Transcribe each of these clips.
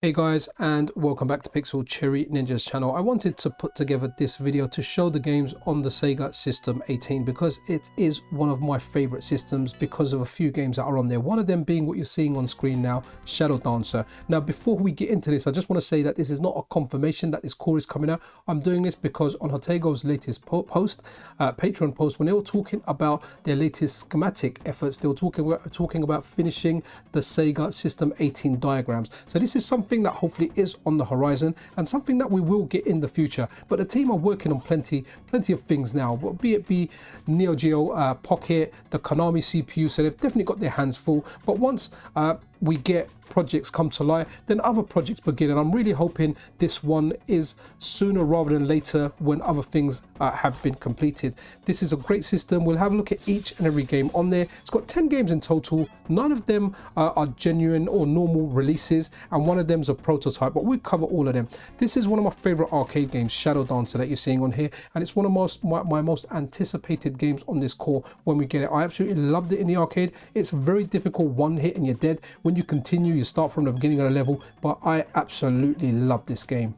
Hey guys, and welcome back to Pixel Cherry Ninja's channel. I wanted to put together this video to show the games on the Sega System 18 because it is one of my favorite systems because of a few games that are on there. One of them being what you're seeing on screen now, Shadow Dancer. Now before we get into this, I just want to say that this is not a confirmation that this core is coming out. I'm doing this because on Jotego's latest Patreon post, when they were talking about their latest schematic efforts, they were talking about finishing the Sega System 18 diagrams. So this is something that hopefully is on the horizon and something that we will get in the future. But the team are working on plenty of things now, be it Neo-Geo Pocket, the Konami CPU, so they've definitely got their hands full. But once we get projects come to light, then other projects begin, and I'm really hoping this one is sooner rather than later when other things have been completed. This is a great system. We'll have a look at each and every game on there. It's got 10 games in total. None of them are genuine or normal releases, and one of them is a prototype, but we'll cover all of them. This is one of my favorite arcade games, Shadow Dancer, that you're seeing on here, and it's one of my most anticipated games on this core when we get it. I absolutely loved it in the arcade. It's very difficult, one hit and you're dead. When you continue, you start from the beginning of the level, but I absolutely love this game.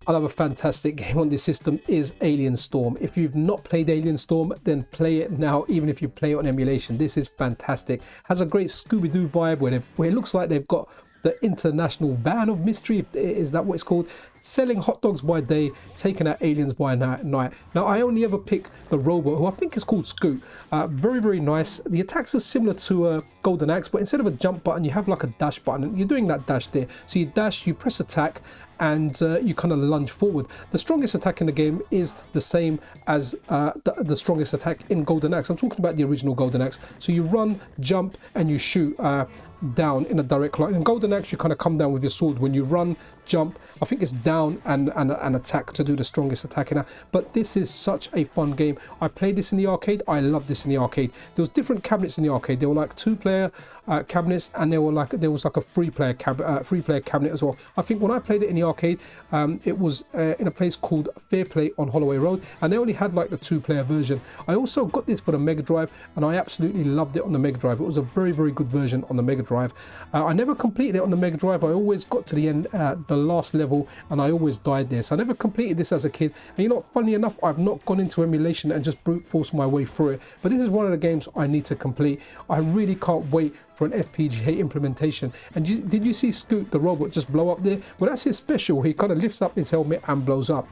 Another fantastic game on this system is Alien Storm. If you've not played Alien Storm, then play it now, even if you play it on emulation. This is fantastic. Has a great Scooby-Doo vibe where it looks like they've got the international van of mystery, is that what it's called? Selling hot dogs by day, taking out aliens by night. Now I only ever pick the robot, who I think is called Scoot. Very nice. The attacks are similar to Golden Axe, but instead of a jump button, you have like a dash button, and you're doing that dash there. So you dash, you press attack, and you kind of lunge forward. The strongest attack in the game is the same as the strongest attack in Golden Axe. I'm talking about the original Golden Axe. So you run, jump, and you shoot down in a direct line. In Golden Axe, you kind of come down with your sword. When you run, jump, I think it's down and attack to do the strongest attack in that. But this is such a fun game. I played this in the arcade. I love this in the arcade. There was different cabinets in the arcade. There were like 2-player cabinets, and there was like a 3-player cabinet as well. I think when I played it in the arcade, it was in a place called Fairplay on Holloway Road, and they only had like the 2-player version. I also got this for the Mega Drive, and I absolutely loved it on the Mega Drive. It was a very good version on the Mega Drive. I never completed it on the Mega Drive. I always got to the end, the last level, and I always died there. So I never completed this as a kid. And you know, funny enough, I've not gone into emulation and just brute forced my way through it. But this is one of the games I need to complete. I really can't wait for an FPGA implementation. And did you see Scoot the robot just blow up there? Well, that's his special. He kind of lifts up his helmet and blows up.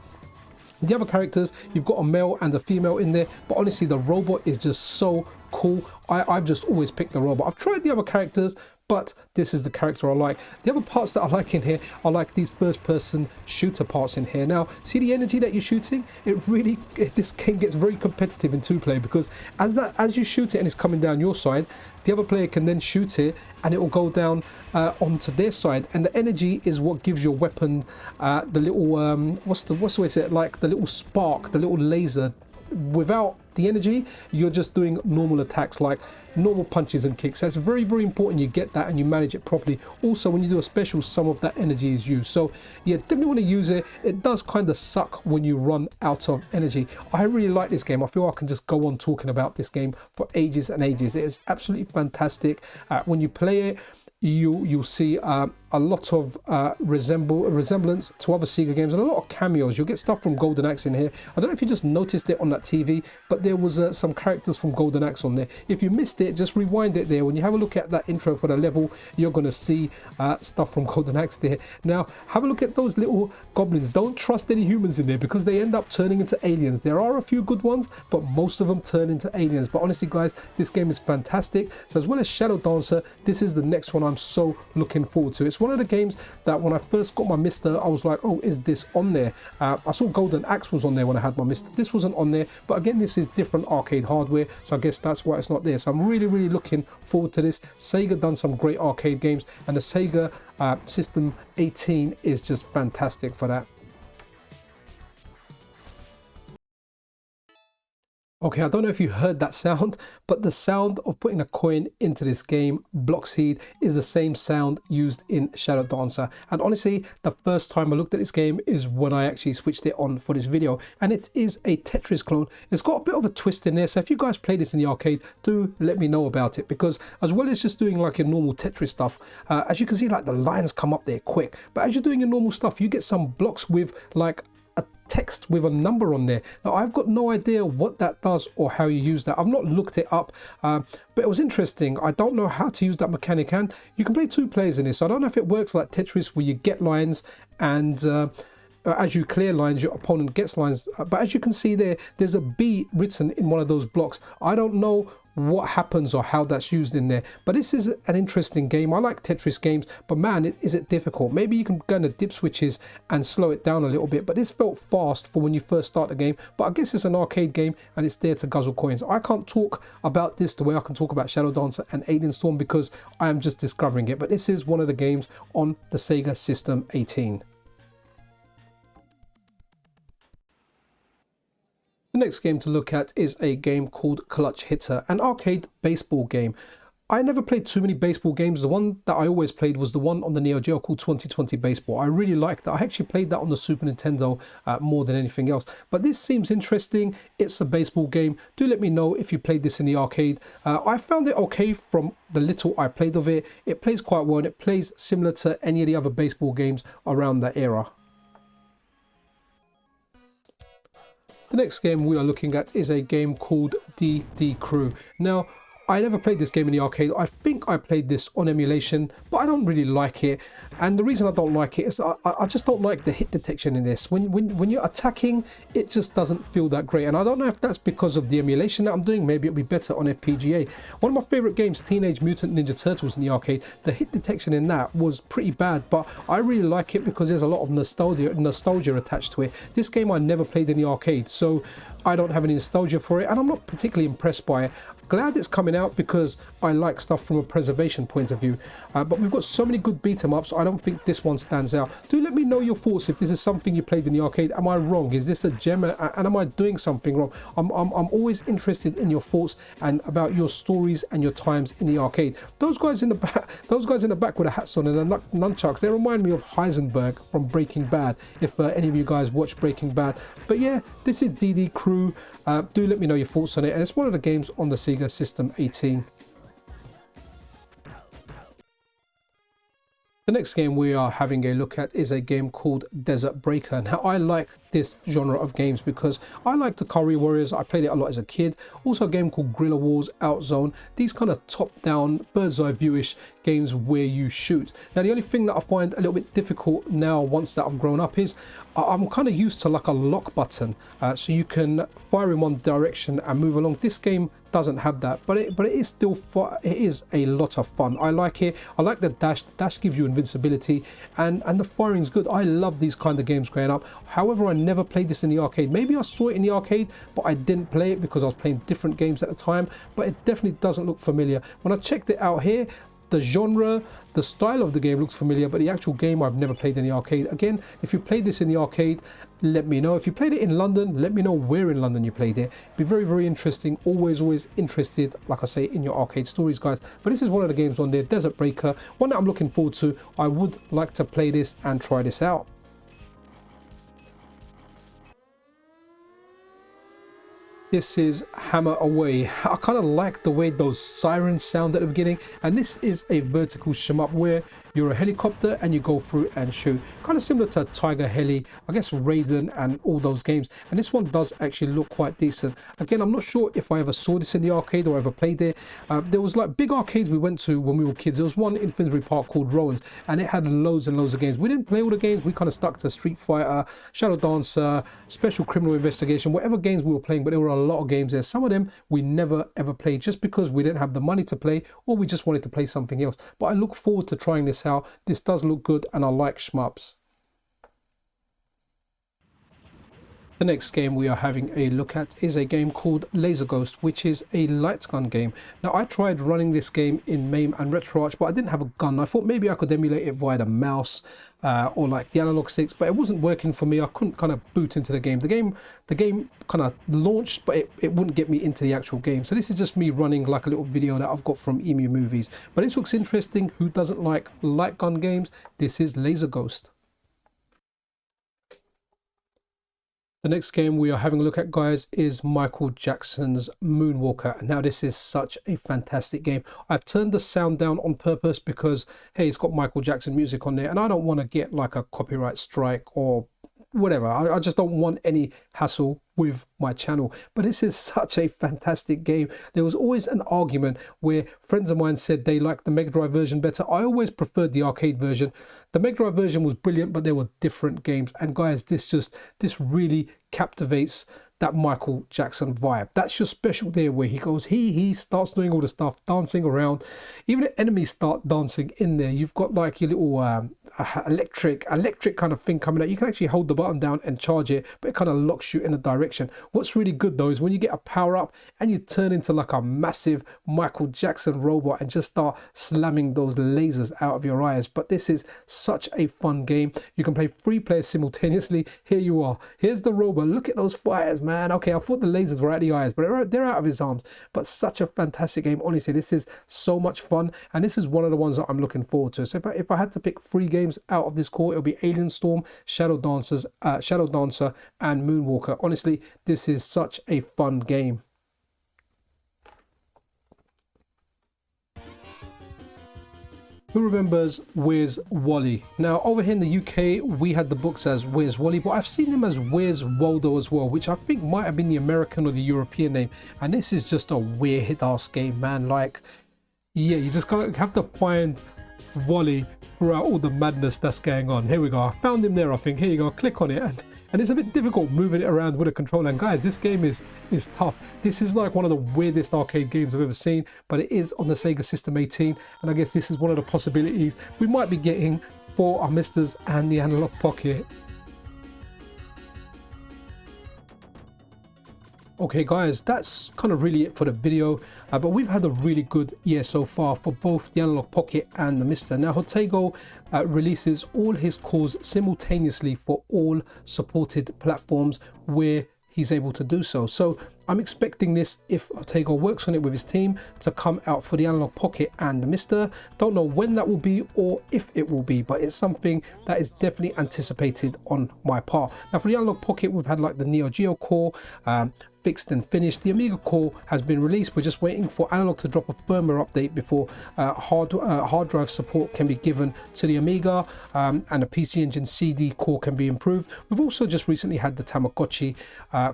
The other characters, you've got a male and a female in there, but honestly the robot is just so cool. I've just always picked the robot. I've tried the other characters, but this is the character I like. The other parts that I like in here are like these first-person shooter parts in here. Now, see the energy that you're shooting? This game gets very competitive in 2-player, because as you shoot it and it's coming down your side, the other player can then shoot it and it will go down onto their side. And the energy is what gives your weapon the little what's the way to say it? Like the little spark, the little laser. Without the energy, you're just doing normal attacks, like normal punches and kicks. So it's very important you get that and you manage it properly. Also, when you do a special, some of that energy is used. So yeah, definitely want to use it. It does kind of suck when you run out of energy. I really like this game. I feel I can just go on talking about this game for ages and ages. It is absolutely fantastic. When you play it, you'll see a lot of resemblance to other Sega games, and a lot of cameos. You'll get stuff from Golden Axe in here. I don't know if you just noticed it on that TV, but there was some characters from Golden Axe on there. If you missed it, just rewind it there. When you have a look at that intro for the level, you're going to see stuff from Golden Axe there. Now, have a look at those little goblins. Don't trust any humans in there, because they end up turning into aliens. There are a few good ones, but most of them turn into aliens. But honestly, guys, this game is fantastic. So as well as Shadow Dancer, this is the next one I'm so looking forward to. It's one of the games that when I first got my MiSTer, I was like, oh, is this on there? I saw Golden Axe was on there when I had my MiSTer. This wasn't on there, but again, this is different arcade hardware, so I guess that's why it's not there. So I'm really looking forward to this. Sega done some great arcade games, and the Sega System 18 is just fantastic for that. Okay, I don't know if you heard that sound, but the sound of putting a coin into this game, Block Seed, is the same sound used in Shadow Dancer. And honestly, the first time I looked at this game is when I actually switched it on for this video. And it is a Tetris clone. It's got a bit of a twist in there. So if you guys play this in the arcade, do let me know about it. Because as well as just doing like your normal Tetris stuff, as you can see, like the lines come up there quick. But as you're doing your normal stuff, you get some blocks with like a text with a number on there. Now I've got no idea what that does or how you use that. I've not looked it up, but it was interesting. I don't know how to use that mechanic, and you can play 2 players in this. So I don't know if it works like Tetris where you get lines and as you clear lines, your opponent gets lines. But as you can see there, there's a B written in one of those blocks. I don't know what happens or how that's used in there, but this is an interesting game. I like Tetris games, but man, is it difficult. Maybe you can go into dip switches and slow it down a little bit, but this felt fast for when you first start the game. But I guess it's an arcade game and it's there to guzzle coins. I can't talk about this the way I can talk about Shadow Dancer and Alien Storm because I am just discovering it, but this is one of the games on the Sega System 18. The next game to look at is a game called Clutch Hitter, an arcade baseball game. I never played too many baseball games. The one that I always played was the one on the Neo-Geo called 2020 Baseball. I really liked that. I actually played that on the Super Nintendo more than anything else. But this seems interesting. It's a baseball game. Do let me know if you played this in the arcade. I found it okay from the little I played of it. It plays quite well and it plays similar to any of the other baseball games around that era. The next game we are looking at is a game called DD Crew. Now, I never played this game in the arcade. I think I played this on emulation, but I don't really like it. And the reason I don't like it is I just don't like the hit detection in this. When you're attacking, it just doesn't feel that great. And I don't know if that's because of the emulation that I'm doing. Maybe it'll be better on FPGA. One of my favorite games, Teenage Mutant Ninja Turtles in the arcade, the hit detection in that was pretty bad, but I really like it because there's a lot of nostalgia attached to it. This game I never played in the arcade, so I don't have any nostalgia for it, and I'm not particularly impressed by it. Glad it's coming out because I like stuff from a preservation point of view, but we've got so many good beat 'em ups. I don't think this one stands out. Do let me know your thoughts if this is something you played in the arcade. Am I wrong? Is this a gem, and am I doing something wrong? I'm always interested in your thoughts and about your stories and your times in the arcade. Those guys in the back with the hats on and the nunchucks, they remind me of Heisenberg from Breaking Bad, if any of you guys watch Breaking Bad. But yeah, this is DD Crew. Do let me know your thoughts on it, and it's one of the games on the Sega System 18. The next game we are having a look at is a game called Desert Breaker. Now, I like this genre of games because I like the Curry Warriors. I played it a lot as a kid. Also a game called Guerrilla Wars, Outzone. These kind of top-down, bird's-eye viewish games where you shoot. Now, the only thing that I find a little bit difficult now once that I've grown up is I'm kind of used to like a lock button. So you can fire in one direction and move along. This game doesn't have that, but it is still fun. It is a lot of fun. I like it. I like the dash. Dash gives you invincibility, and the firing's good. I love these kind of games growing up. However, I never played this in the arcade. Maybe I saw it in the arcade, but I didn't play it because I was playing different games at the time. But it definitely doesn't look familiar. When I checked it out here, the genre, the style of the game looks familiar, but the actual game I've never played in the arcade. Again, if you played this in the arcade, let me know. If you played it in London, let me know where in London you played it. It'd be very, very interesting. Always interested, like I say, in your arcade stories, guys. But this is one of the games on there, Desert Breaker, one that I'm looking forward to. I would like to play this and try this out. This is Hammer Away. I kind of like the way those sirens sound at the beginning, and this is a vertical shmup where you're a helicopter and you go through and shoot. Kind of similar to Tiger Heli, I guess Raiden and all those games. And this one does actually look quite decent. Again, I'm not sure if I ever saw this in the arcade or ever played it. There was like big arcades we went to when we were kids. There was one in Finsbury Park called Rowan's, and it had loads and loads of games. We didn't play all the games. We kind of stuck to Street Fighter, Shadow Dancer, Special Criminal Investigation, whatever games we were playing, but there were a lot of games there. Some of them we never ever played just because we didn't have the money to play, or we just wanted to play something else. But I look forward to trying this out. This does look good and I like shmups. The next game we are having a look at is a game called Laser Ghost, which is a light gun game. Now, I tried running this game in MAME and RetroArch, but I didn't have a gun. I thought maybe I could emulate it via the mouse or like the analog sticks, but it wasn't working for me. I couldn't kind of boot into the game. The game kind of launched, but it wouldn't get me into the actual game. So this is just me running like a little video that I've got from Emu Movies. But this looks interesting. Who doesn't like light gun games? This is Laser Ghost. The next game we are having a look at, guys, is Michael Jackson's Moonwalker. Now, this is such a fantastic game. I've turned the sound down on purpose because, hey, it's got Michael Jackson music on there, and I don't want to get like a copyright strike or whatever. I just don't want any hassle with my channel. But this is such a fantastic game. There was always an argument where friends of mine said they liked the Mega Drive version better. I always preferred the arcade version. The Mega Drive version was brilliant, but there were different games. And guys, this really captivates that Michael Jackson vibe. That's your special there, where he goes, he starts doing all the stuff, dancing around. Even the enemies start dancing in there. You've got like your little electric kind of thing coming out. You can actually hold the button down and charge it, but it kind of locks you in a direction. What's really good though is when you get a power up and you turn into like a massive Michael Jackson robot and just start slamming those lasers out of your eyes. But this is such a fun game. You can play 3 players simultaneously. Here you are. Here's the robot. Look at those fires, man. Okay, I thought the lasers were out of the eyes, but they're out of his arms. But such a fantastic game. Honestly, this is so much fun, and this is one of the ones that I'm looking forward to. So if I had to pick 3 games out of this core, it'll be Alien Storm, Shadow Dancer, and Moonwalker. Honestly, this is such a fun game. Who remembers Where's Wally? Now, over here in the UK, we had the books as Where's Wally, but I've seen him as Where's Waldo as well, which I think might have been the American or the European name. And this is just a weird ass game, man. Like, yeah, you just kind of have to find Wally throughout all the madness that's going on. Here we go. I found him there, I think. Here you go. Click on it. And it's a bit difficult moving it around with a controller. And guys, this game is tough. This is like one of the weirdest arcade games I've ever seen, but it is on the Sega System 18. And I guess this is one of the possibilities we might be getting for our MiSTers and the Analogue Pocket. Okay guys, that's kind of really it for the video, but we've had a really good year so far for both the Analogue Pocket and the MiSTer. Now, Jotego releases all his cores simultaneously for all supported platforms where he's able to do so. So I'm expecting this, if Jotego works on it with his team, to come out for the Analogue Pocket and the MiSTer. Don't know when that will be or if it will be, but it's something that is definitely anticipated on my part. Now, for the Analogue Pocket, we've had like the Neo-Geo core fixed and finished. The Amiga core has been released. We're just waiting for Analogue to drop a firmware update before hard drive support can be given to the Amiga, and a PC Engine CD core can be improved. We've also just recently had the Tamagotchi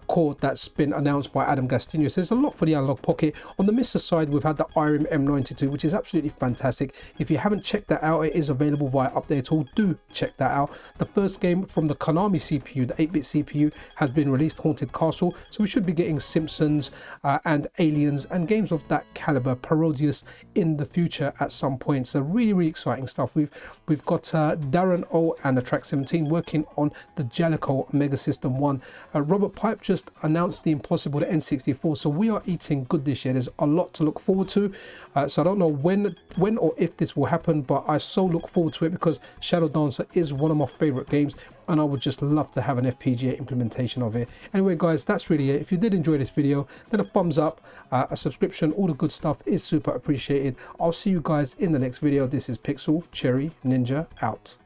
core that's been announced by Adam Gastinho. So there's a lot for the Analogue Pocket. On the MiSTer side, we've had the IRIM M92, which is absolutely fantastic. If you haven't checked that out, it is available via Update Tool. Do check that out. The first game from the Konami CPU, the 8-bit CPU, has been released, Haunted Castle. So we should be getting Simpsons and Aliens and games of that caliber, Parodius, in the future at some point. So really exciting stuff. We've got Darren O and the Track 17 working on the Jellicoe Mega System 1. Robert Pipe just announced the Impossible to N64. So we are eating good this year. There's a lot to look forward to. So I don't know when or if this will happen, but I so look forward to it because Shadow Dancer is one of my favorite games, and I would just love to have an FPGA implementation of it. Anyway guys, that's really it. If you did enjoy this video, then a thumbs up, a subscription, all the good stuff is super appreciated. I'll see you guys in the next video. This is Pixel Cherry Ninja out.